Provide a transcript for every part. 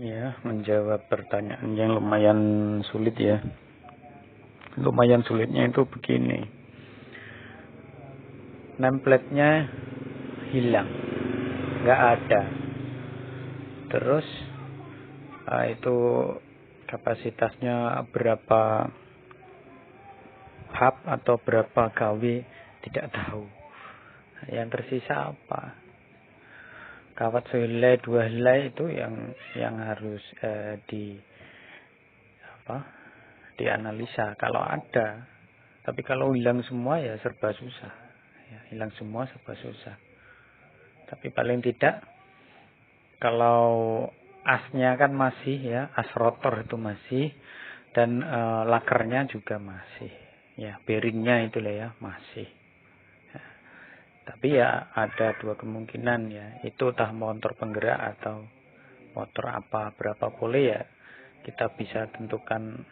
Ya, menjawab pertanyaan yang lumayan sulit ya. Lumayan sulitnya itu begini. Template-nya hilang, nggak ada. Terus itu kapasitasnya berapa hub atau berapa kW tidak tahu. Yang tersisa apa? Kawat sehelai dua helai itu yang harus dianalisa kalau ada. Tapi kalau hilang semua ya serba susah. Ya, hilang semua serba susah. Tapi paling tidak kalau asnya kan masih ya, as rotor itu masih, dan lakernya juga masih. Ya, bearingnya itulah ya masih. Tapi ya ada dua kemungkinan ya, itu entah motor penggerak atau motor apa, berapa boleh ya kita bisa tentukan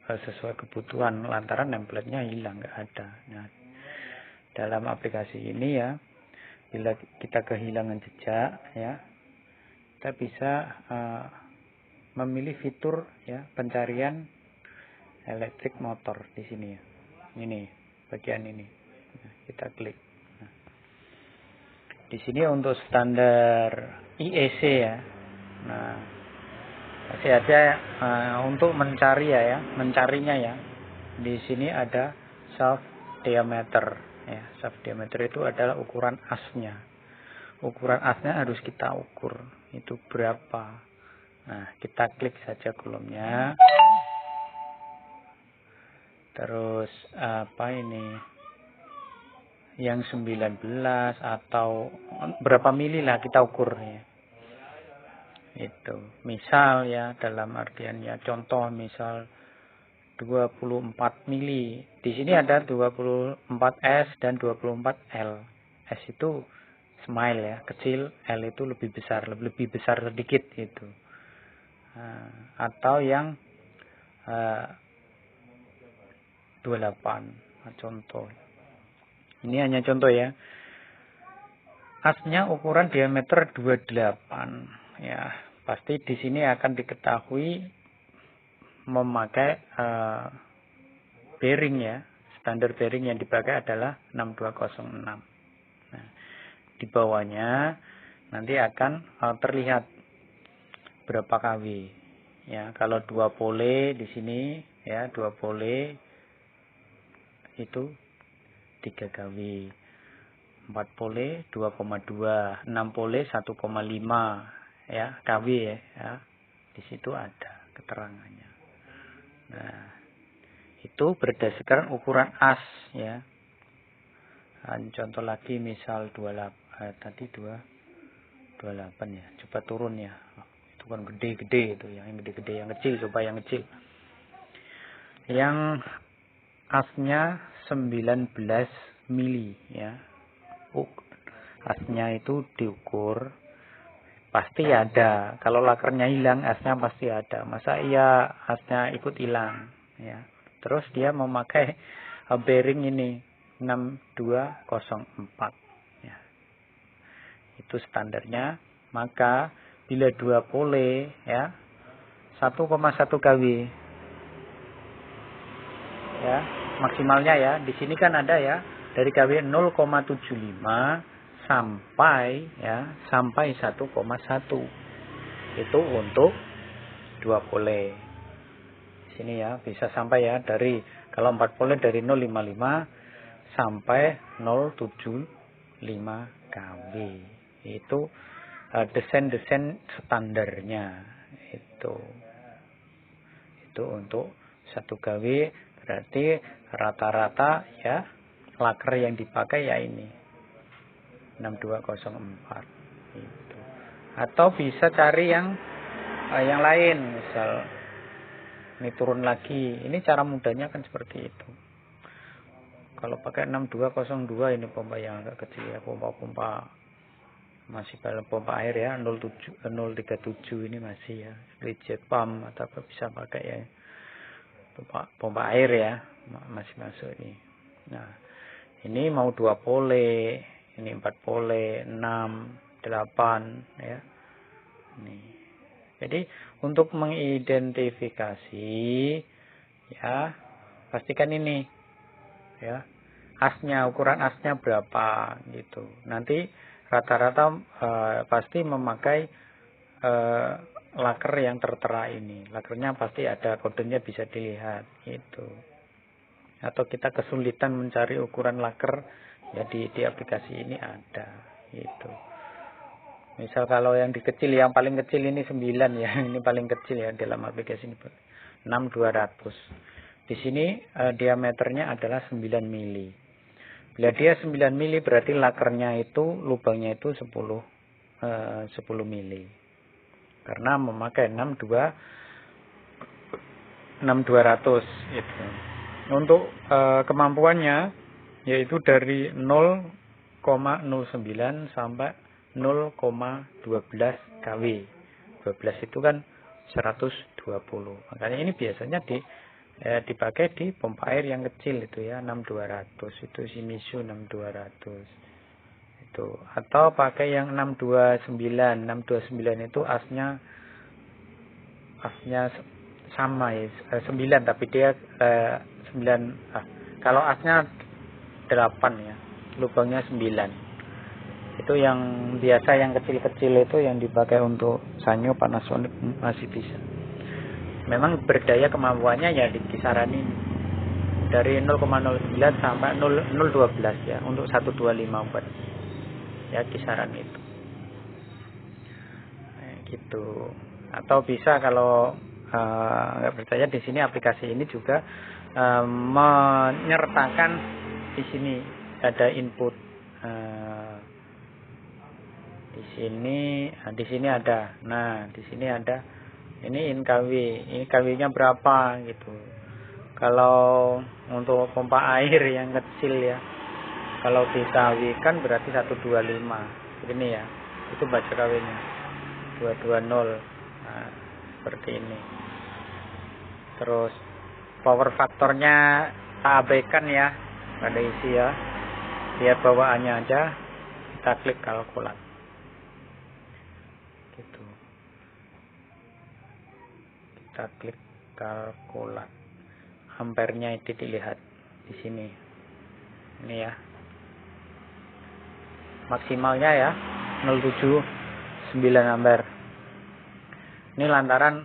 sesuai kebutuhan, lantaran template-nya hilang, nggak ada. Nah, dalam aplikasi ini ya, bila kita kehilangan jejak ya, kita bisa memilih fitur ya pencarian elektrik motor di sini ya. Ini bagian ini. Nah, kita klik. Di sini untuk standar IEC ya. Nah, masih ada untuk mencari ya, mencarinya ya. Di sini ada shaft diameter ya. Shaft diameter itu adalah ukuran asnya. Ukuran asnya harus kita ukur. Itu berapa? Nah, kita klik saja kolomnya. Terus apa ini? Yang 19 atau berapa mili lah kita ukur ya. Itu misal ya, dalam artian ya contoh misal 24 mili. Di sini ada 24S dan 24L. S itu small ya, kecil, L itu lebih besar sedikit gitu. Atau yang 28 contoh. Ini hanya contoh ya. Asnya ukuran diameter 28 ya. Pasti di sini akan diketahui memakai bearing ya. Standar bearing yang dipakai adalah 6206. Nah, di bawahnya nanti akan terlihat berapa kW. Ya, kalau 2 pole di sini ya, 2 pole itu 3 kW. 4 pole 2,2, 6 pole 1,5 ya, kW ya. Di situ ada keterangannya. Nah, itu berdasarkan ukuran as ya. Contoh lagi misal 28 tadi 28 ya. Coba turun ya. Itu kan gede-gede itu ya, yang gede-gede, yang kecil coba yang kecil. Yang asnya 19 mili ya. Asnya itu diukur pasti ada. Kalau lakernya hilang, asnya pasti ada. Masa iya asnya ikut hilang ya. Terus dia memakai bearing ini 6204 ya. Itu standarnya. Maka bila 2 pole ya 1,1 kW ya, maksimalnya ya. Di sini kan ada ya, dari kW 0,75 sampai 1,1. Itu untuk 2 pole. Di sini ya bisa sampai ya, dari kalau 4 pole dari 0,55 sampai 0,75 kW. Itu desain standarnya itu untuk 1 kW. Berarti rata-rata ya laker yang dipakai ya ini 6204 itu. Atau bisa cari yang lain, misal ini turun lagi. Ini cara mudahnya kan seperti itu. Kalau pakai 6202 ini pompa yang agak kecil ya, pompa masih dalam pompa air ya, 037 ini masih ya, reject pump atau apa bisa pakai ya. Pompa air ya, masih masuk ini. Nah, ini mau 2 pole, ini 4 pole, 6, 8 ya. Ini Jadi untuk mengidentifikasi, ya pastikan ini, ya asnya, ukuran asnya berapa gitu. Nanti rata-rata pasti memakai laker yang tertera ini. Lakernya pasti ada kodenya, bisa dilihat gitu. Atau kita kesulitan mencari ukuran laker, ya di aplikasi ini ada gitu. Misal kalau yang di kecil, yang paling kecil ini 9 ya, ini paling kecil ya dalam aplikasi ini, 6200. Di sini diameternya adalah 9 mili. Bila dia 9 mili berarti lakernya itu, lubangnya itu 10 mili. Karena memakai 6200 itu. Untuk kemampuannya yaitu dari 0,09 sampai 0,12 kW. 12 itu kan 120. Makanya ini biasanya dipakai di pompa air yang kecil itu ya, 6200. Itu Shimizu 6200. Itu. Atau pakai yang 629. 629 itu asnya sama ya, 9 tapi dia 9. Kalau asnya 8 ya, lubangnya 9. Itu yang biasa, yang kecil-kecil itu yang dipakai untuk Sanyo, Panasonic masih bisa. Memang berdaya kemampuannya ya di kisaran ini. Dari 0,09 sampai 0,12 ya, untuk 125 watt. Ya kisaran itu. Gitu. Atau bisa kalau nggak percaya, di sini aplikasi ini juga menyertakan di sini ada input. Di sini ada. Nah, di sini ada. Ini in kW. Ini kW-nya berapa gitu. Kalau untuk pompa air yang kecil ya, kalau di kW kan berarti 125. Ini ya. Itu baca kW-nya. 220. Nah, seperti ini. Terus power faktornya tak abaikan ya. Ada isi ya. Lihat bawaannya aja. Kita klik kalkulat. Gitu. Kita klik kalkulat. Ampernya itu dilihat di sini. Ini ya. Maksimalnya ya 0,79 ampere. Ini lantaran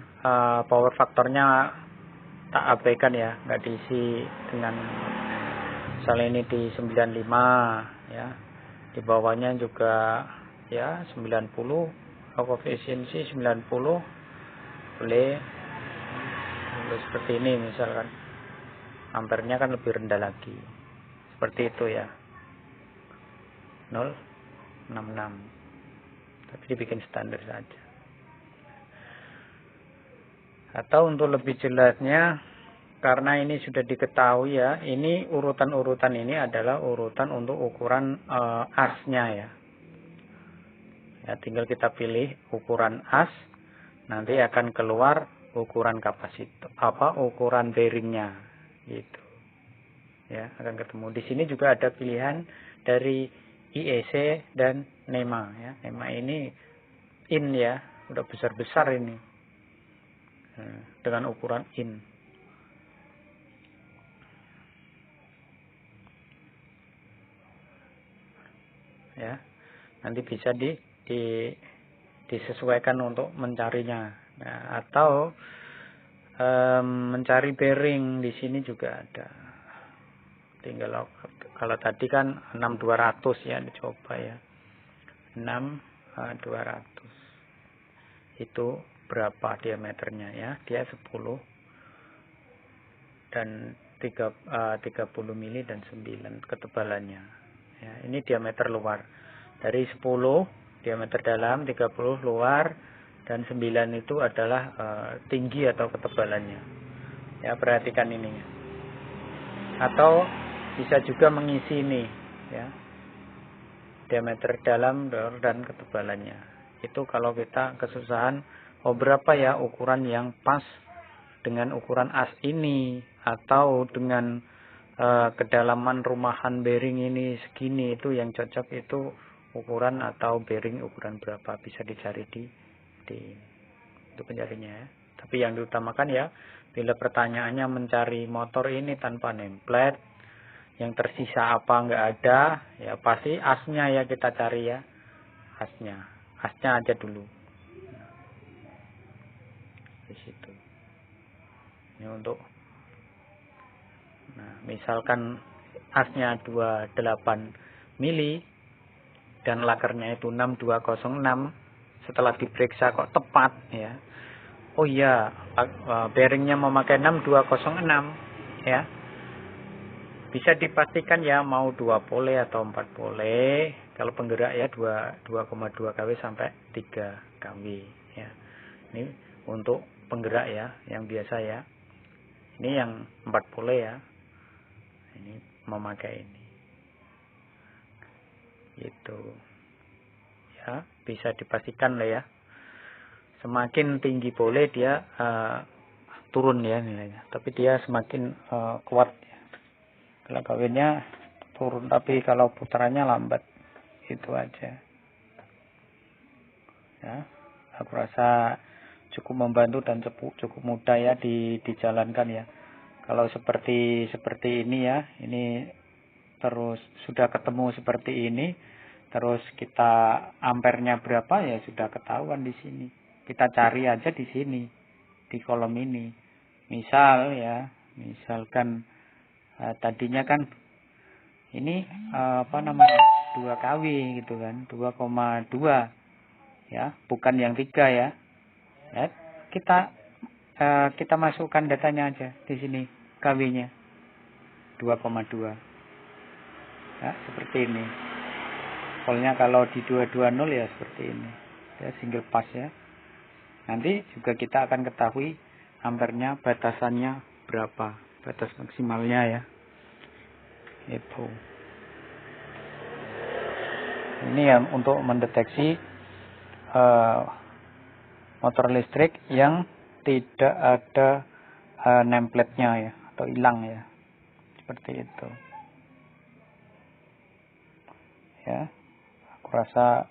power faktornya tak abaikan ya, nggak diisi dengan, misalnya ini di 95 ya. Di bawahnya juga ya 90, koefisiensi 90, boleh seperti ini misalkan. Ampernya kan lebih rendah lagi. Seperti itu ya. 0,66. Tapi dibikin standar saja. Atau untuk lebih jelasnya, karena ini sudah diketahui ya, ini urutan-urutan ini adalah urutan untuk ukuran asnya ya. Ya, tinggal kita pilih ukuran as, nanti akan keluar ukuran kapasitor, ukuran bearingnya, gitu. Ya, akan ketemu. Di sini juga ada pilihan dari IEC dan NEMA ya. NEMA ini in ya, udah besar-besar ini. Dengan ukuran in. Ya. Nanti bisa disesuaikan untuk mencarinya. Nah, atau mencari bearing di sini juga ada. Tinggal kalau tadi kan 6200 ya, dicoba ya. 6200. Itu berapa diameternya ya? Dia 10 dan 30 mili dan 9 ketebalannya. Ya, ini diameter luar. Dari 10 diameter dalam, 30 luar, dan 9 itu adalah tinggi atau ketebalannya. Ya, perhatikan ini. Atau bisa juga mengisi ini ya. Diameter dalam dan ketebalannya. Itu kalau kita kesusahan, berapa ya ukuran yang pas dengan ukuran as ini, atau dengan kedalaman rumahan bearing ini segini, itu yang cocok itu ukuran atau bearing ukuran berapa, bisa dicari di itu pencarinya ya. Tapi yang diutamakan ya, bila pertanyaannya mencari motor ini tanpa nameplate, yang tersisa apa nggak ada, ya pasti asnya ya kita cari ya, asnya aja dulu. Di situ. Ini untuk, nah misalkan asnya 28 mili dan lakernya itu 6206, setelah diperiksa kok tepat ya. Oh iya, bearingnya memakai 6206 ya. Bisa dipastikan ya mau 2 pole atau 4 pole. Kalau penggerak ya 2,2 kW sampai 3 kW ya. Ini untuk penggerak ya, yang biasa ya. Ini yang 4 pole ya. Ini memakai ini. Itu. Ya, bisa dipastikan lah ya. Semakin tinggi pole dia turun ya nilainya, tapi dia semakin kuat ya. Kalau kawinnya turun, tapi kalau putarannya lambat. Itu aja ya. Aku rasa cukup membantu dan cukup mudah ya dijalankan ya. Kalau seperti ini ya, ini terus sudah ketemu seperti ini, terus kita ampernya berapa ya sudah ketahuan di sini. Kita cari aja di sini, di kolom ini. Misal ya, misalkan tadinya kan ini 2 kW gitu kan, 2,2 ya, bukan yang 3 ya. Ya, kita masukkan datanya aja di sini, kW-nya 2,2. Ya, seperti ini. Polnya kalau di 220 ya seperti ini. Ya, single pass ya. Nanti juga kita akan ketahui ampernya, batasannya berapa, batas maksimalnya ya. Itu. Ini yang untuk mendeteksi motor listrik yang tidak ada nameplate-nya ya, atau hilang ya. Seperti itu. Ya. Aku rasa